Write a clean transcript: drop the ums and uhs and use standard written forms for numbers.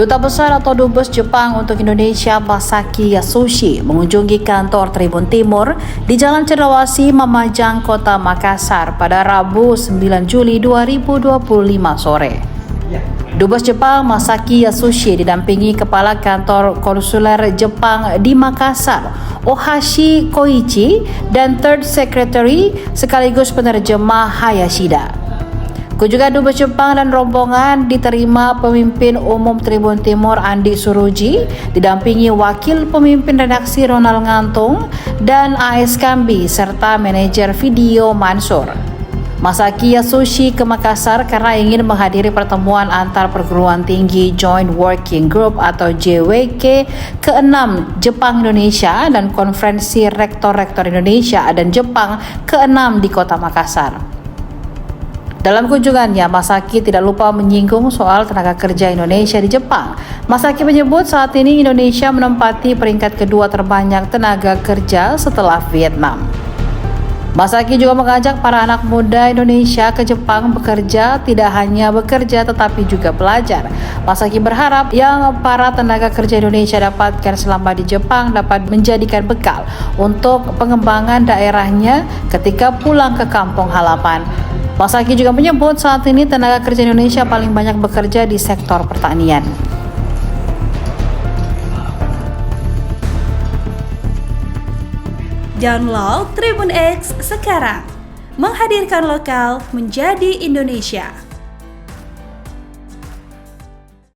Duta Besar atau Dubes Jepang untuk Indonesia Masaki Yasushi mengunjungi kantor Tribun Timur di Jalan Cendrawasih, Mamajang, Kota Makassar pada Rabu 9 Juli 2025 sore. Dubes Jepang Masaki Yasushi didampingi Kepala Kantor Konsuler Jepang di Makassar, Ohashi Koichi, dan Third Secretary sekaligus penerjemah Hayashida. Kunjungan Dubes Jepang dan rombongan diterima Pemimpin Umum Tribun Timur Andi Suruji, didampingi Wakil Pemimpin Redaksi Ronald Ngantung dan AS Kambi serta Manajer Video Mansur. Masaki Yasushi ke Makassar karena ingin menghadiri pertemuan antar perguruan tinggi Joint Working Group atau JWG ke-6 Jepang-Indonesia dan Konferensi Rektor-Rektor Indonesia dan Jepang ke-6 di Kota Makassar. Dalam kunjungannya, Masaki tidak lupa menyinggung soal tenaga kerja Indonesia di Jepang. Masaki menyebut saat ini Indonesia menempati peringkat kedua terbanyak tenaga kerja setelah Vietnam. Masaki juga mengajak para anak muda Indonesia ke Jepang bekerja, tidak hanya bekerja tetapi juga belajar. Masaki berharap yang para tenaga kerja Indonesia dapatkan selama di Jepang dapat menjadikan bekal untuk pengembangan daerahnya ketika pulang ke kampung halaman. Masaki juga menyebut saat ini tenaga kerja Indonesia paling banyak bekerja di sektor pertanian. Download Tribun X sekarang, menghadirkan lokal menjadi Indonesia.